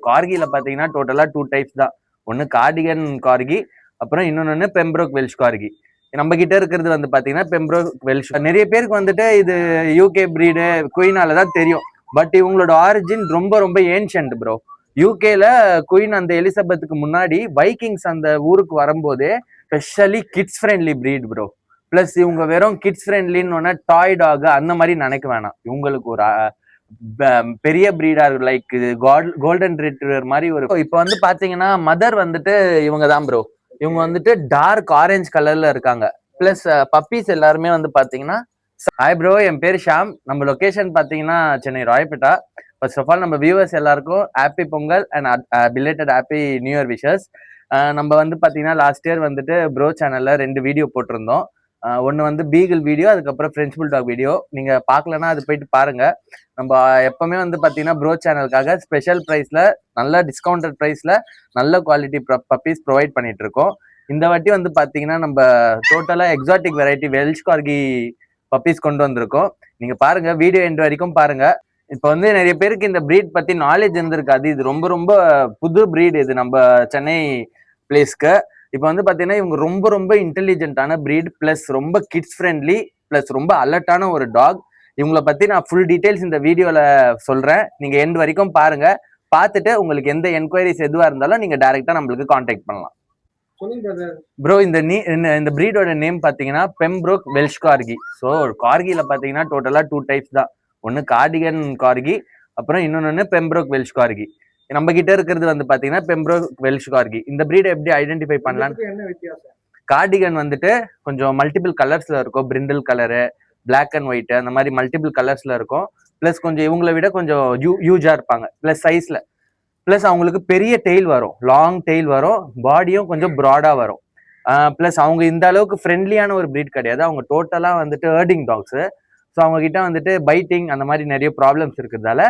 கார்கில பாத்தீங்கன்னா டோட்டலா 2 டைப்ஸ் தான். ஒன்னு கார்டிகன் கார்கி, அப்புறம் இன்னொன்னு பெம்பரோக் வெல்ஷ் கார்கி. நம்ம கிட்ட இருக்கிறது வந்து பாத்தீங்கன்னா பெம்பரோக் வெல்ஷ். நிறைய பேருக்கு வந்துட்டு இது யூகே பிரீடு குயினால தான் தெரியும். பட் இவங்களோட ஆரிஜின் ரொம்ப ரொம்ப ஏன்ஷியன்ட் ப்ரோ. யூகேல குயின் அந்த எலிசபெத்துக்கு முன்னாடி வைக்கிங்ஸ் அந்த ஊருக்கு வரும்போதே specially kids friendly breed bro. Plus இவங்க வெறும் கிட்ஸ் ஃப்ரெண்ட்லின்னு டாய் டாக் அந்த மாதிரி நினைக்க வேணாம். இவங்களுக்கு ஒரு பெரிய பிரீடா இருக்கு. லைக் கோல்டன் ரிட்ரீவர் மாதிரி ஒரு. இப்போ வந்து பாத்தீங்கன்னா மதர் வந்துட்டு இவங்க தான் ப்ரோ. இவங்க வந்துட்டு டார்க் ஆரஞ்சு கலர்ல இருக்காங்க. பிளஸ் பப்பீஸ் எல்லாருமே வந்து பாத்தீங்கன்னா. ஹாய் ப்ரோ, என் பேர் ஷாம். நம்ம லொகேஷன் பாத்தீங்கன்னா Chennai Royapettah. First of all நம்ம வியூவர்ஸ் எல்லாருக்கும் happy Pongal and belated happy new year wishes. நம்ம வந்து பாத்தீங்கன்னா லாஸ்ட் இயர் வந்துட்டு ப்ரோ சேனல்ல 2 வீடியோ போட்டிருந்தோம். ஒன்று வந்து பீகிள் வீடியோ, அதுக்கப்புறம் ஃப்ரெஞ்ச் புல்டாக் வீடியோ. நீங்க பார்க்கலன்னா அது போயிட்டு பாருங்க. நம்ம எப்பவுமே வந்து பாத்தீங்கன்னா ப்ரோ சேனலுக்காக ஸ்பெஷல் ப்ரைஸ்ல நல்ல டிஸ்கவுண்டட் ப்ரைஸ்ல நல்ல குவாலிட்டி பப்பீஸ் ப்ரொவைட் பண்ணிட்டு இருக்கோம். இந்த வாட்டி வந்து பாத்தீங்கன்னா நம்ம totally exotic variety Welsh corgi puppies கொண்டு வந்திருக்கோம். நீங்க பாருங்க, வீடியோ எண்ட் வரைக்கும் பாருங்க. இப்ப வந்து நிறைய பேருக்கு இந்த பிரீட் பத்தி நாலேஜ் இருந்திருக்காது. இது ரொம்ப ரொம்ப புது பிரீட் இது நம்ம சென்னை பிளேஸ்க்கு. இப்ப வந்து பாத்தீங்கன்னா இவங்க ரொம்ப ரொம்ப இன்டெலிஜென்ட்டான பிரீட், பிளஸ் ரொம்ப கிட்ஸ் ஃப்ரெண்ட்லி, பிளஸ் ரொம்ப அலர்ட்டான ஒரு டாக். இவங்களை பத்தி நான் ஃபுல் டீடைல்ஸ் இந்த வீடியோல சொல்றேன். நீங்க எண்ட் வரைக்கும் பாருங்க. பார்த்துட்டு உங்களுக்கு எந்த என்கொயரிஸ் எதுவா இருந்தாலும் நீங்க டைரக்டா நம்மளுக்கு கான்டாக்ட் பண்ணலாம். ப்ரோ இந்த பிரீடோட நேம் பாத்தீங்கன்னா பெம்பரோக் வெல்ஷ் கார்கி. ஸோ கார்கில பாத்தீங்கன்னா டோட்டலா 2 டைப்ஸ் தான். ஒன்னு கார்டிகன் கார்கி, அப்புறம் இன்னொன்னு பெம்பரோக் வெல்ஷ் கார்கி. நம்ம கிட்ட இருக்கிறது வந்து பாத்தீங்கன்னா பெம்பரோக் வெல்ஷ் கார்கி. இந்த பிரீடை எப்படி ஐடென்டிஃபை பண்ணலாம்? கார்டிகன் வந்துட்டு கொஞ்சம் மல்டிபிள் கலர்ஸ்ல இருக்கும். Brindle colour, black and white, அந்த மாதிரி மல்டிபிள் கலர்ஸ்ல இருக்கும். பிளஸ் கொஞ்சம் இவங்களை விட கொஞ்சம் ஹியூஜா இருப்பாங்க பிளஸ் சைஸ்ல. பிளஸ் அவங்களுக்கு பெரிய டெய்ல் வரும், லாங் டெய்ல் வரும், பாடியும் கொஞ்சம் ப்ராடா வரும். பிளஸ் அவங்க இந்த அளவுக்கு ஃப்ரெண்ட்லியான ஒரு பிரீட் கிடையாது. அவங்க டோட்டலா வந்துட்டு ஹர்டிங் டாக்ஸ். ஸோ அவங்க கிட்ட வந்துட்டு பைட்டிங் அந்த மாதிரி நிறைய ப்ராப்ளம்ஸ் இருக்கிறதால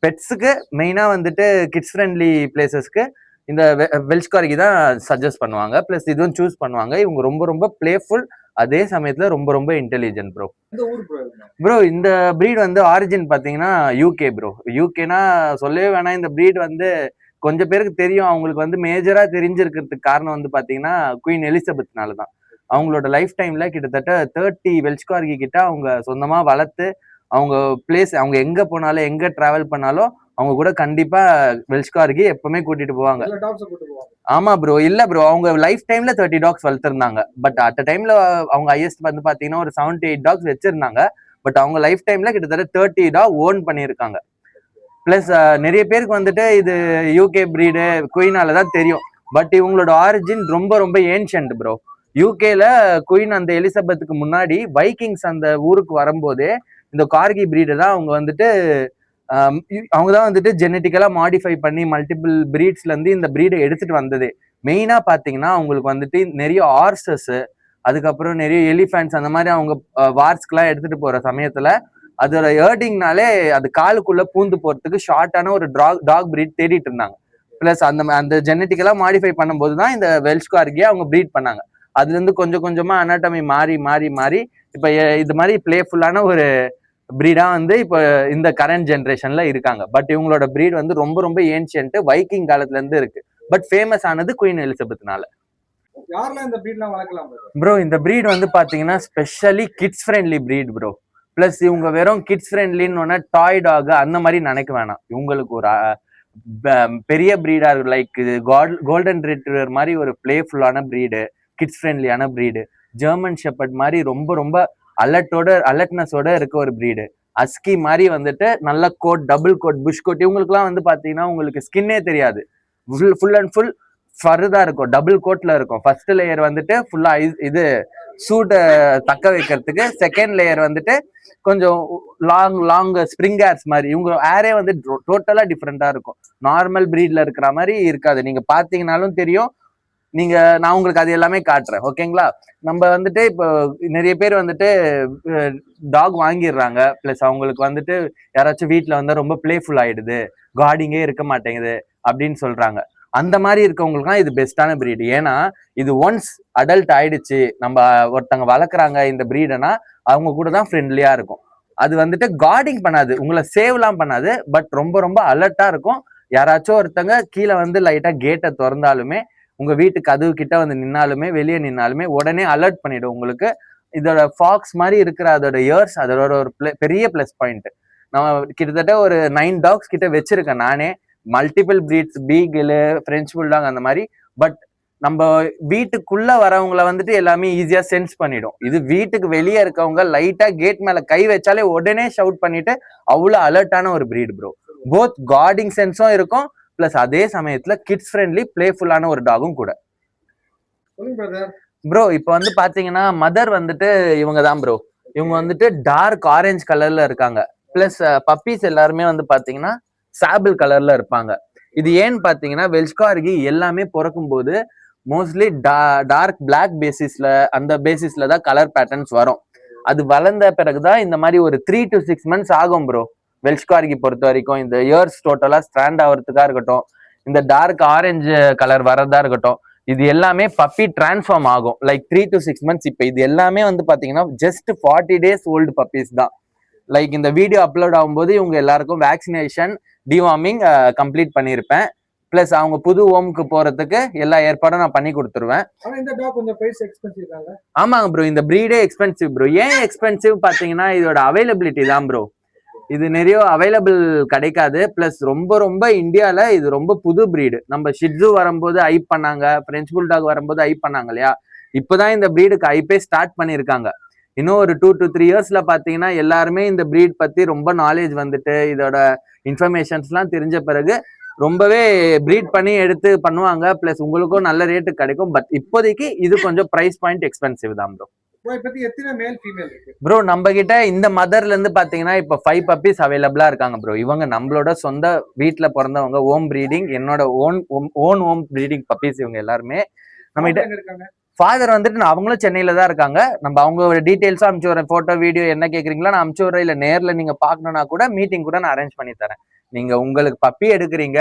பெட்ஸுக்கு மெயினா வந்துட்டு கிட்ஸ் ஃப்ரெண்ட்லி பிளேசஸ்க்கு இந்த வெல்ஷ் கார்கி தான் சஜஸ்ட் பண்ணுவாங்க. பிளஸ் இதுவும் சூஸ் பண்ணுவாங்க. இவங்க ரொம்ப ரொம்ப பிளேஃபுல், அதே சமயத்துல ரொம்ப ரொம்ப இன்டெலிஜென்ட் ப்ரோ. ப்ரோ இந்த பிரீட் வந்து ஆரிஜின் பாத்தீங்கன்னா யூகே ப்ரோ. யூகேனா சொல்லவே வேணாம். இந்த பிரீட் வந்து கொஞ்சம் பேருக்கு தெரியும். அவங்களுக்கு வந்து மேஜரா தெரிஞ்சிருக்கிறதுக்கு காரணம் வந்து பாத்தீங்கன்னா குயின் எலிசபெத்னால தான். அவங்களோட லைஃப் டைம்ல கிட்டத்தட்ட 30 வெல்ஷ் கார்கி கிட்ட அவங்க சொந்தமா வளர்த்து, அவங்க பிளேஸ் அவங்க எங்க போனாலும் எங்க டிராவல் பண்ணாலும் அவங்க கூட கண்டிப்பா வெல்ஷ் கார்கி எப்பவுமே கூட்டிட்டு போவாங்க. ஆமா ப்ரோ. இல்ல ப்ரோ, அவங்க லைஃப் டைம்ல 30 டாக்ஸ் வளர்த்திருந்தாங்க. பட் அட் டைம்ல அவங்க ஹையஸ்ட் வந்து பாத்தீங்கன்னா ஒரு 7 to 8 டாக்ஸ் வச்சிருந்தாங்க. பட் அவங்க லைஃப் டைம்ல கிட்டத்தட்ட 30 டாக் ஓன் பண்ணியிருக்காங்க. பிளஸ் நிறைய பேருக்கு வந்துட்டு இது யூகே பிரீடு குயினால தான் தெரியும். பட் இவங்களோட ஆரிஜின் ரொம்ப ரொம்ப ஏன்ஷியன்ட் ப்ரோ. யூகேல குயின் அந்த எலிசபெத்துக்கு முன்னாடி வைக்கிங்ஸ் அந்த ஊருக்கு வரும்போதே இந்த கார்கி பிரீடை தான் அவங்க வந்துட்டு அவங்கதான் வந்துட்டு ஜெனட்டிக்கலா மாடிஃபை பண்ணி மல்டிபிள் பிரீட்ஸ்ல இருந்து இந்த பிரீடை எடுத்துட்டு வந்தது. மெயினா பாத்தீங்கன்னா அவங்களுக்கு வந்துட்டு நிறைய ஹார்சஸ், அதுக்கப்புறம் நிறைய எலிஃபென்ட்ஸ் அந்த மாதிரி அவங்க வார்ஸ்க்கெல்லாம் எடுத்துட்டு போற சமயத்துல அதோட ஹர்டிங்னாலே அது காலுக்குள்ள பூந்து போறதுக்கு ஷார்ட்டான ஒரு டாக் பிரீட் தேடிட்டு இருந்தாங்க. பிளஸ் அந்த ஜெனட்டிக்கலா மாடிஃபை பண்ணும்போது தான் இந்த வெல்ஷ் கார்கியை அவங்க பிரீட் பண்ணாங்க. அதுல இருந்து கொஞ்சம் கொஞ்சமா அனாட்டமி மாறி மாறி மாறி இப்ப இது மாதிரி பிளேஃபுல்லான ஒரு பிரீடா வந்து இப்போ இந்த கரண்ட் ஜென்ரேஷன்ல இருக்காங்க. பட் இவங்களோட பிரீட் வந்து ரொம்ப ரொம்ப ஏன்ஷியன்ட், வைக்கிங் காலத்துல இருந்து இருக்கு. பட் ஃபேமஸ் ஆனது குயின் எலிசபெத்னால. ப்ரோ இந்த பிரீட் வந்து பாத்தீங்கன்னா specially kids friendly breed bro. Plus இவங்க வெறும் கிட்ஸ் ஃப்ரெண்ட்லின்னு டாய் டாக் அந்த மாதிரி நினைக்க வேணாம். இவங்களுக்கு ஒரு பெரிய பிரீடா இருக்கு. லைக் கோல்டன் ரிட்ரீவர் மாதிரி ஒரு பிளேஃபுல்லான பிரீடு, கிட்ஸ் ஃப்ரெண்ட்லியான பிரீடு. ஜெர்மன் ஷெப்பர்ட் மாதிரி ரொம்ப ரொம்ப அலர்ட்னஸோட இருக்க ஒரு பிரீடு. அஸ்கி மாதிரி வந்துட்டு நல்ல coat, double coat, plush coat. இவங்களுக்குலாம் வந்து பாத்தீங்கன்னா உங்களுக்கு ஸ்கின்னே தெரியாது. ஃபுல் அண்ட் ஃபுல் ஃபர் தான் இருக்கும், டபுள் கோட்ல இருக்கும். ஃபர்ஸ்ட் லேயர் வந்துட்டு ஃபுல்லா இது சூட்டை தக்க வைக்கிறதுக்கு, செகண்ட் லேயர் வந்துட்டு கொஞ்சம் லாங் ஸ்ப்ரிங் ஹேர்ஸ் மாதிரி. இவங்க ஹேரே வந்து டோட்டலா டிஃப்ரெண்டா இருக்கும். நார்மல் பிரீட்ல இருக்கிற மாதிரி இருக்காது. நீங்க பாத்தீங்கன்னாலும் தெரியும். நான் உங்களுக்கு அது எல்லாமே காட்டுறேன், ஓகேங்களா? நம்ம வந்துட்டு இப்போ நிறைய பேர் வந்துட்டு டாக் வாங்கிடுறாங்க. பிளஸ் அவங்களுக்கு வந்துட்டு யாராச்சும் வீட்டுல வந்து ரொம்ப பிளேஃபுல் ஆயிடுது, கார்டிங்கே இருக்க மாட்டேங்குது அப்படின்னு சொல்றாங்க. அந்த மாதிரி இருக்கவங்களுக்கு இது பெஸ்டான பிரீடு. ஏன்னா இது ஒன்ஸ் அடல்ட் ஆயிடுச்சு, நம்ம ஒருத்தவங்க வளர்க்குறாங்க இந்த பிரீடுனா அவங்க கூட தான் ஃப்ரெண்ட்லியா இருக்கும். அது வந்துட்டு கார்டிங் பண்ணாது, உங்களை சேவ்லாம் பண்ணாது, பட் ரொம்ப ரொம்ப அலர்ட்டா இருக்கும். யாராச்சும் ஒருத்தங்க கீழே வந்து லைட்டா கேட்டை திறந்தாலுமே, உங்க வீட்டு கதவு கிட்ட வந்து நின்னாலுமே, வெளியே நின்னாலுமே உடனே அலர்ட் பண்ணிடும் உங்களுக்கு. இதோட ஃபாக்ஸ் மாதிரி இருக்கிற அதோட இயர்ஸ் அதோட ஒரு பெரிய பிளஸ் பாயிண்ட். நான் கிட்டத்தட்ட ஒரு 9 டாக்ஸ் கிட்ட வச்சிருக்கேன் நானே. Multiple breeds, beagle, French bulldog அந்த மாதிரி. பட் நம்ம வீட்டுக்குள்ள வரவங்களை வந்துட்டு எல்லாமே ஈஸியா சென்ஸ் பண்ணிடும். இது வீட்டுக்கு வெளியே இருக்கவங்க லைட்டா கேட் மேல கை வச்சாலே உடனே ஷவுட் பண்ணிட்டு அவ்வளவு அலர்ட்டான ஒரு பிரீட் ப்ரோ. போத் கார்டிங் சென்ஸும் இருக்கும், பிளஸ் அதே சமயத்துல கிட்ஸ் ஃப்ரெண்ட்லி பிளேஃபுல்லான ஒரு டாகும் கூட. ப்ரோ இப்ப வந்து பாத்தீங்கன்னா மதர் வந்துட்டு இவங்க தான் ப்ரோ. இவங்க வந்துட்டு டார்க் ஆரஞ்சு கலர்ல இருக்காங்க. பிளஸ் பப்பீஸ் எல்லாருமே வந்து பாத்தீங்கன்னா சாபிள் கலர்ல இருப்பாங்க. இது ஏன்னு பாத்தீங்கன்னா வெல்ஷ் கார்கி எல்லாமே பிறக்கும் போது மோஸ்ட்லி டார்க் பிளாக் பேசிஸ்ல, அந்த பேசிஸ்ல தான் கலர் பேட்டர்ன்ஸ் வரும். அது வளர்ந்த பிறகுதான் இந்த மாதிரி ஒரு 3 to 6 months ஆகும் ப்ரோ. வெல்ஷ் கார்கி பொறுத்த வரைக்கும் இந்த இயர்ஸ் டோட்டலா ஸ்ட்ராண்ட் ஆகிறதுக்கா இருக்கட்டும், இந்த டார்க் ஆரஞ்சு கலர் வரதா இருக்கட்டும், இது எல்லாமே பப்பி டிரான்ஸ்ஃபார்ம் ஆகும் லைக் 3 to 6 months. இப்போ இது எல்லாமே வந்து பாத்தீங்கன்னா ஜஸ்ட் 40 days ஓல்டு பப்பீஸ் தான். லைக் இந்த வீடியோ அப்லோட் ஆகும்போது இவங்க எல்லாருக்கும் வேக்சினேஷன், டிவார்மிங் கம்ப்ளீட் பண்ணியிருப்பேன். பிளஸ் அவங்க புது ஹோமுக்கு போறதுக்கு எல்லா ஏற்பாடும் நான் பண்ணி கொடுத்துருவேன். ஆமாங்க ப்ரோ, இந்த பிரீடே எக்ஸ்பென்சிவ் ப்ரோ. ஏன் எக்ஸ்பென்சிவ் பாத்தீங்கன்னா இதோட அவைலபிலிட்டி தான் ப்ரோ. இது நிறைய அவைலபிள் கிடைக்காது. பிளஸ் ரொம்ப ரொம்ப இந்தியால இது ரொம்ப புது பிரீடு. நம்ம ஷிட்ஸு வரும்போது ஐப் பண்ணாங்க, பிரெஞ்சு புல்டாக் வரும்போது ஐப் பண்ணாங்க இல்லையா, இப்பதான் இந்த பிரீடுக்கு ஐப்பே ஸ்டார்ட் பண்ணியிருக்காங்க. இன்னும் ஒரு 2 to 3 yearsல பாத்தீங்கன்னா எல்லாருமே இந்த பிரீட் பத்தி ரொம்ப நாலேஜ் வந்துட்டு இதோட இன்ஃபர்மேஷன்ஸ் எல்லாம் தெரிஞ்ச பிறகு ரொம்பவே பிரீட் பண்ணி எடுத்து பண்ணுவாங்க. பிளஸ் உங்களுக்கும் நல்ல ரேட்டு கிடைக்கும். பட் இப்போதைக்கு இது கொஞ்சம் பிரைஸ் பாயிண்ட் எக்ஸ்பென்சிவ் தான் ப்ரோ. ப்ரோ நம்ம கிட்ட இந்த மதர்ல இருந்து பாத்தீங்கன்னா இப்ப 5 பப்பீஸ் அவைலபிளா இருக்காங்க ப்ரோ. இவங்க நம்மளோட சொந்த வீட்டுல பிறந்தவங்க, ஹோம் பிரீடிங், என்னோட ஓன் ஹோம் பிரீடிங் பப்பீஸ் இவங்க எல்லாருமே. நம்ம கிட்ட ஃபாதர் வந்துட்டு அவங்களும் சென்னையில தான் இருக்காங்க. நம்ம அவங்க டீடைல்ஸா அனுப்பிச்சு வரேன். போட்டோ வீடியோ என்ன கேக்குறீங்களோ நான் அனுப்பிச்சு வரேன். இல்ல நேர்ல நீங்க பாக்கணும்னா கூட மீட்டிங் கூட நான் அரேஞ்ச் பண்ணி தரேன். நீங்க உங்களுக்கு பப்பி எடுக்கிறீங்க,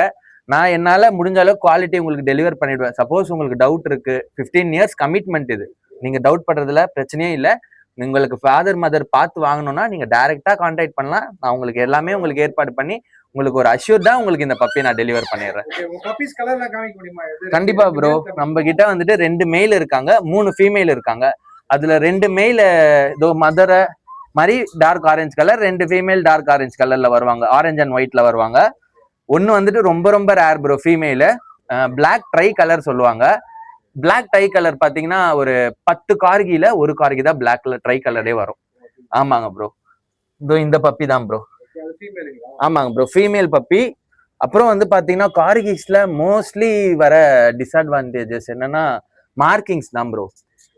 நான் என்னால முடிஞ்ச அளவுக்கு குவாலிட்டி உங்களுக்கு டெலிவர் பண்ணிடுவேன். சப்போஸ் உங்களுக்கு டவுட் இருக்கு, 15 years கமிட்மெண்ட் இது, நீங்க டவுட் பண்றதுல பிரச்சனையே இல்லை. உங்களுக்கு ஃபாதர் மதர் பார்த்து வாங்கணும்னா நீங்க டைரக்டா கான்டாக்ட் பண்ணலாம். நான் உங்களுக்கு எல்லாமே உங்களுக்கு ஏற்பாடு பண்ணி உங்களுக்கு ஒரு அஷ்யூர் தான் உங்களுக்கு இந்த பப்பி நான் டெலிவர் பண்ணிடுறேன். கண்டிப்பா ப்ரோ. நம்ம கிட்ட வந்துட்டு 2 மேல் இருக்காங்க, 3 ஃபீமேல் இருக்காங்க. அதுல 2 மேல் இதோ மதர மாதிரி dark orange colour, 2 female dark orange கலர்ல வருவாங்க, ஆரஞ்சு அண்ட் ஒயிட்ல வருவாங்க. ஒன்னு வந்துட்டு ரொம்ப ரொம்ப rare bro, female black tri colour சொல்லுவாங்க. பிளாக் ட்ரை கலர் பாத்தீங்கன்னா ஒரு 10 கார்கில ஒரு கார்கி தான் பிளாக் கலர் ட்ரை கலரே வரும். ஆமாங்க ப்ரோ, இதோ இந்த பப்பி தான் ப்ரோ. ஆமாங்க ப்ரோ, ஃபீமேல் பப்பி. அப்புறம் வந்து பாத்தீங்கன்னா கார்கிஸ்ல மோஸ்ட்லி வர டிஸ்அட்வான்டேஜஸ் என்னன்னா மார்க்கிங்ஸ் தான் ப்ரோ.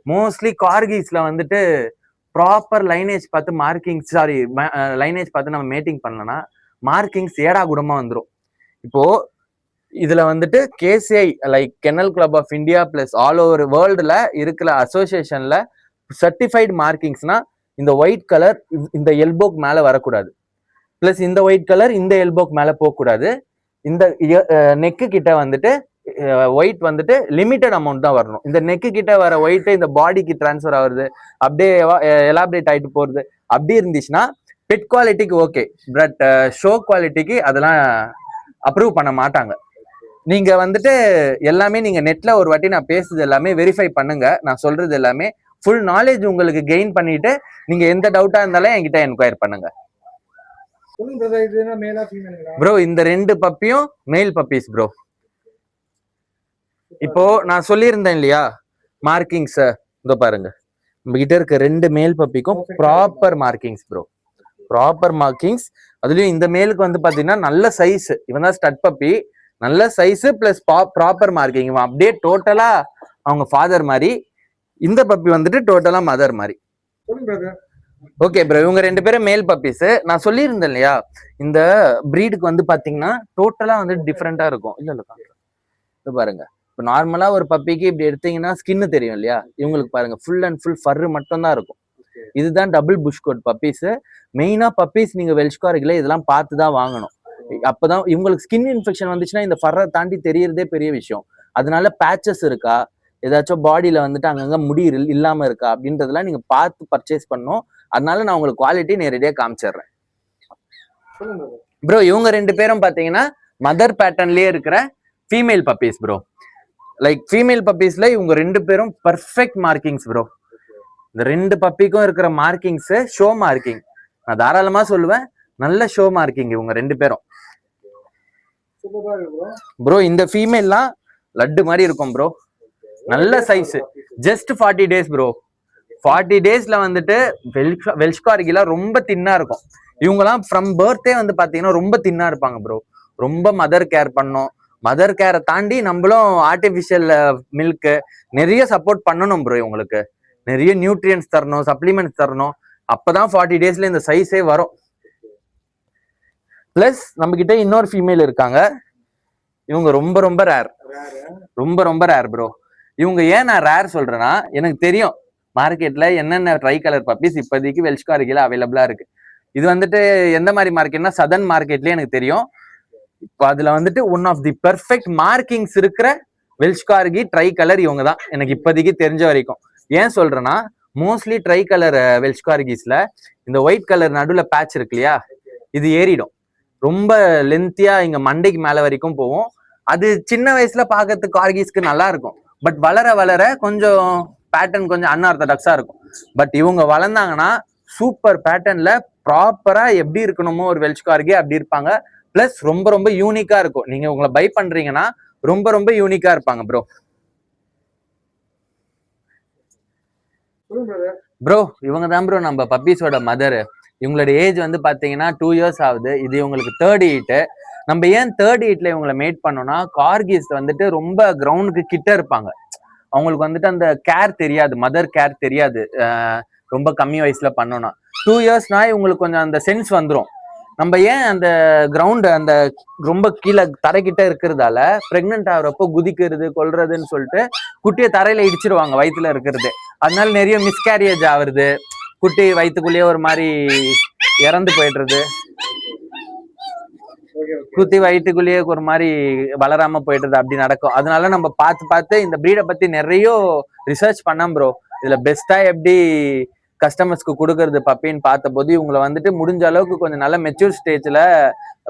மோஸ்ட்லி கார்கிஸ்ல வந்துட்டு ப்ராப்பர் லைனேஜ் பார்த்து லைனேஜ் பார்த்து நம்ம மேட்டிங் பண்ணலன்னா மார்க்கிங்ஸ் ஏடா கூடமா வந்துடும். இப்போ இதுல வந்துட்டு KCI like kennel club of India plus all over வேர்ல்டுல இருக்கிற அசோசியேஷன்ல சர்டிஃபைடு மார்க்கிங்ஸ்னா இந்த ஒயிட் கலர் இந்த எல்போக்கு மேல வரக்கூடாது, பிளஸ் இந்த ஒயிட் கலர் இந்த எல்போக்கு மேல போகக்கூடாது. இந்த நெக்கு கிட்ட வந்துட்டு ஒயிட் வந்துட்டு லிமிட்டட் அமௌண்ட் தான் வரணும். இந்த நெக்கு கிட்ட வர ஒயிட் இந்த பாடிக்கு டிரான்ஸ்ஃபர் ஆகுறது, அப்படியே எலாபரேட் ஆயிட்டு போறது அப்படி இருந்துச்சுன்னா பெட் குவாலிட்டிக்கு ஓகே. பட் ஷோ குவாலிட்டிக்கு அதெல்லாம் அப்ரூவ் பண்ண மாட்டாங்க. நீங்க வந்துட்டு எல்லாமே நீங்க நெட்ல ஒரு வாட்டி நான் பேசுறது எல்லாமே வெரிஃபை பண்ணுங்க. நான் சொல்றது எல்லாமே ஃபுல் நாலேஜ் உங்களுக்கு கெயின் பண்ணிட்டு நீங்க எந்த டவுட்டா இருந்தாலும் என்கிட்ட என்கொயர் பண்ணுங்க ப்ரோ. இந்த 2 பப்பியும் மேல் பப்பீஸ் ப்ரோ. இப்போ நான் சொல்லியிருந்தேன் இல்லையா மார்க்கிங்ஸ், இதோ பாருங்க நம்ம கிட்ட இருக்க 2 மேல் பப்பிக்கும் proper markings bro, proper markings. அதுலயும் இந்த மேலுக்கு வந்து பாத்தீங்கன்னா நல்ல சைஸ், இவன் தான் ஸ்டட் பப்பி, நல்ல சைஸ் பிளஸ் ப்ராப்பர் மார்க்கிங். இவன் அப்படியே டோட்டலா அவங்க ஃபாதர் மாதிரி, இந்த பப்பி வந்துட்டு டோட்டலா மதர் மாதிரி. ஓகே ப்ரோ, இவங்க 2 பேரும் மேல் பப்பீஸ். நான் சொல்லியிருந்தேன் இல்லையா இந்த பிரீடுக்கு வந்து பாத்தீங்கன்னா டோட்டலா வந்து டிஃப்ரெண்டா இருக்கும். இல்ல பாருங்க, இப்போ நார்மலா ஒரு பப்பிக்கு இப்படி எடுத்தீங்கன்னா ஸ்கின்னு தெரியும் இல்லையா, இவங்களுக்கு பாருங்க ஃபுல் அண்ட் ஃபுல் ஃபர்ரு மட்டும் தான் இருக்கும். இதுதான் டபுள் புஷ் கோட் பப்பீஸ். மெயினா பப்பீஸ் நீங்க வெல்ஷ் கார்கில இதெல்லாம் பார்த்து தான் வாங்கணும். அப்பதான் இவங்களுக்கு ஸ்கின் இன்ஃபெக்ஷன் வந்துச்சுன்னா இந்த ஃபர்ரை தாண்டி தெரியறதே பெரிய விஷயம். அதனால பேச்சஸ் இருக்கா, ஏதாச்சும் பாடியில வந்துட்டு அங்கங்க முடி இல்லாம இருக்கா அப்படின்றதெல்லாம் நீங்க பார்த்து பர்ச்சேஸ் பண்ணும். அதனால நான் உங்களுக்கு குவாலிட்டி நேரடியாக காமிச்சிடுறேன் ப்ரோ. இவங்க 2 பேரும் பாத்தீங்கன்னா மதர் பேட்டர்ன்லயே இருக்கிற female puppies bro. Like female பப்பீஸ்ல இவங்க 2 பேரும் பர்ஃபெக்ட் மார்க்கிங்ஸ் ப்ரோ. இந்த 2 பப்பிக்கும் இருக்கிற மார்க்கிங்ஸ் ஷோ மார்க்கிங், நான் தாராளமா சொல்லுவேன், நல்ல ஷோ மார்க்கிங் இவங்க 2 பேரும் ப்ரோ. இந்த ஃபீமேல்லாம் லட்டு மாதிரி இருக்கும் ப்ரோ, நல்ல சைஸ். Just 40 days bro. 40 daysல வந்துட்டு வெல்ஷ் கார்கிலாம் ரொம்ப தின்னா இருக்கும். இவங்கலாம் ஃப்ரம் பர்த்டே வந்து பாத்தீங்கன்னா ரொம்ப தின்னா இருப்பாங்க ப்ரோ. ரொம்ப மதர் கேர் பண்ணணும். மதர் கேரை தாண்டி நம்மளும் ஆர்டிபிஷியல் மில்க் நிறைய சப்போர்ட் பண்ணணும் ப்ரோ. இவங்களுக்கு நிறைய நியூட்ரியன்ஸ் தரணும், சப்ளிமெண்ட்ஸ் தரணும். அப்பதான் 40 daysல இந்த சைஸே வரும். பிளஸ் நம்ம கிட்ட இன்னொரு ஃபீமேல் இருக்காங்க. இவங்க ரொம்ப ரொம்ப ரேர், ரொம்ப ரொம்ப ரேர் ப்ரோ. இவங்க ஏன் நான் ரேர் சொல்றேன்னா, எனக்கு தெரியும் மார்க்கெட்ல என்னென்ன ட்ரை கலர் பப்பீஸ் இப்போதைக்கு வெல்ஷ் கார்கில அவைலபிளா இருக்கு. இது வந்துட்டு எந்த மாதிரி மார்க்கெட்னா சதர்ன் மார்க்கெட்லயே எனக்கு தெரியும். இப்போ அதுல வந்துட்டு one of the perfect markings இருக்கிற வெல்ஷ் கார்கி ட்ரை கலர் இவங்க தான் எனக்கு இப்போதைக்கு தெரிஞ்ச வரைக்கும். ஏன் சொல்றேன்னா, மோஸ்ட்லி ட்ரை கலர் வெல்ஷ் கார்கிஸ்ல இந்த ஒயிட் கலர் நடுவில் பேட்ச் இருக்கு இல்லையா, இது ஏறிடும். ரொம்ப லென்த்தியா இங்க மண்டைக்கு மேல வரைக்கும் போகும். அது சின்ன வயசுல பாக்கிறதுக்கு கார்கிஸ்க்கு நல்லா இருக்கும். பட் வளர வளர கொஞ்சம் பேட்டர்ன் கொஞ்சம் அன்ஆர்த்தடாக்ஸா இருக்கும். பட் இவங்க வளர்ந்தாங்கன்னா சூப்பர் பேட்டர்ன்ல ப்ராப்பரா எப்படி இருக்கணுமோ ஒரு வெல்ஷ் கார்கி அப்படி இருப்பாங்க. பிளஸ் ரொம்ப ரொம்ப யூனிக்கா இருக்கும். நீங்க உங்களை பை பண்றீங்கன்னா ரொம்ப ரொம்ப யூனிக்கா இருப்பாங்க ப்ரோ. ப்ரோ இவங்க தான் ப்ரோ நம்ம பப்பீஸோட மதர். இவங்களோட ஏஜ் வந்து பாத்தீங்கன்னா 2 years ஆகுது. இது இவங்களுக்கு 3rd ஹீட். நம்ம ஏன் 3rd ஹீட்ல இவங்களை மேட் பண்ணோம்னா, கார்கிஸ் வந்துட்டு ரொம்ப கிரவுண்டுக்கு கிட்ட இருப்பாங்க. அவங்களுக்கு வந்துட்டு அந்த கேர் தெரியாது, மதர் கேர் தெரியாது. ரொம்ப கம்மி வயசுல பண்ணோம்னா 2 yearsனா இவங்களுக்கு கொஞ்சம் அந்த சென்ஸ் வந்துடும். நம்ம ஏன் அந்த கிரவுண்ட் அந்த ரொம்ப கீழே தரைக்கிட்ட இருக்கிறதால பிரெக்னென்ட் ஆகுறப்போ குதிக்கிறது கொல்றதுன்னு சொல்லிட்டு குட்டியை தரையில இடிச்சிருவாங்க வயிற்றுல இருக்கிறது. அதனால நிறைய மிஸ்கேரியேஜ் ஆகுறது, குட்டி வயிற்றுக்குள்ளேயே ஒரு மாதிரி இறந்து போயிடுறது, குத்தி வயிற்றுக்குள்ளேயே ஒரு மாதிரி வளராம போயிடுறது, அப்படி நடக்கும். அதனால நம்ம பார்த்து பார்த்து இந்த ப்ரீடை பத்தி நிறைய ரிசர்ச் பண்ணோம் ப்ரோ. இதுல பெஸ்டா எப்படி கஸ்டமர்ஸ்க்கு கொடுக்கறது பப்பின்னு பார்த்த போது இவங்களை வந்துட்டு முடிஞ்ச அளவுக்கு கொஞ்சம் நல்ல மெச்சூர் ஸ்டேஜ்ல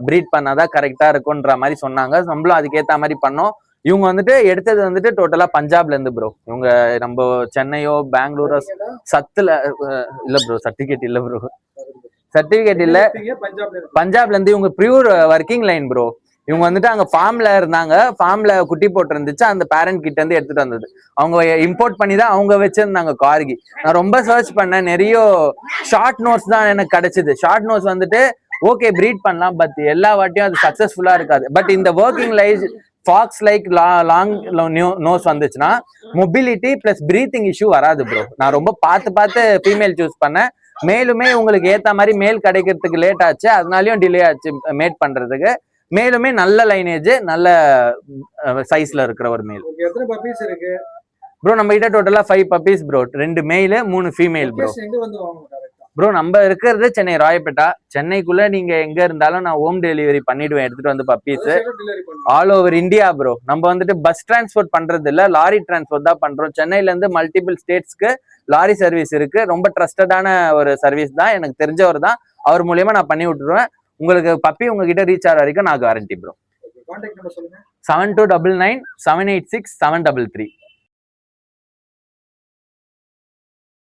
ப்ரீட் பண்ணாதான் கரெக்டா இருக்கும்ன்ற மாதிரி சொன்னாங்க. நம்மளும் அதுக்கேற்ற மாதிரி பண்ணோம். இவங்க வந்துட்டு எடுத்தது வந்துட்டு டோட்டலா பஞ்சாப்ல இருந்து ப்ரோ. இவங்க நம்ம சென்னையோ பெங்களூரோ சத்துல இல்ல ப்ரோ, சர்டிபிகேட் இல்ல ப்ரோ, சர்டிபிகேட் இல்ல, பஞ்சாப்ல இருந்து. இவங்க பியூர் ஒர்க்கிங் லைன் ப்ரோ. இவங்க வந்துட்டு அங்க ஃபார்ம்ல இருந்தாங்க, ஃபார்ம்ல குட்டி போட்டு இருந்துச்சு, அந்த பேரண்ட் கிட்ட இருந்து எடுத்துட்டு வந்தது. அவங்க இம்போர்ட் பண்ணி தான் அவங்க வச்சிருந்தாங்க கார்கி. நான் ரொம்ப சர்ச் பண்ணேன், நிறைய ஷார்ட் நோட்ஸ் தான் எனக்கு கிடைச்சது. ஷார்ட் நோட்ஸ் வந்துட்டு ஓகே ப்ரீட் பண்ணலாம், பட் எல்லா வாட்டியும் அது சக்சஸ்ஃபுல்லா இருக்காது. பட் இந்த working life fox like long nose வந்துச்சுன்னா மொபிலிட்டி பிளஸ் பிரீத்திங் இஷ்யூ வராது ப்ரோ. நான் ரொம்ப பார்த்து ஃபீமேல் சூஸ் பண்ணேன். மேலுமே உங்களுக்கு ஏத்த மாதிரி மேல் கிடைக்கிறதுக்கு லேட் ஆச்சு, அதனாலயும் டிலே ஆச்சு மேட் பண்றதுக்கு. மேலுமே நல்ல லைனேஜ் நல்ல சைஸ்ல இருக்கிற ஒரு மேல். எத்தனை பப்பீஸ் இருக்கு ப்ரோ? நம்ம கிட்ட டோட்டலா 5 பப்பீஸ் ப்ரோ, 2 மேல் 3 ஃபீமேல் ப்ரோ. ப்ரோ நம்ம இருக்கிறது சென்னை ராயப்பேட்டா. சென்னைக்குள்ள நீங்க எங்க இருந்தாலும் நான் ஹோம் டெலிவரி பண்ணிடுவேன், எடுத்துட்டு வந்து puppies all over India bro. நம்ம வந்துட்டு பஸ் டிரான்ஸ்போர்ட் பண்றது இல்ல, லாரி டிரான்ஸ்போர்ட் தான் பண்றோம். சென்னையில இருந்து மல்டிபிள் ஸ்டேட்ஸ்க்கு லாரி சர்வீஸ் இருக்கு. ரொம்ப ட்ரஸ்டடான ஒரு சர்வீஸ் தான், எனக்கு தெரிஞ்சவர் தான், அவர் மூலியமா நான் பண்ணி விட்டுருவேன். உங்களுக்கு பப்பி உங்ககிட்ட ரீச் ஆகிற வரைக்கும் நான் கேரண்டி ப்ரோ. 7299 789 786 733.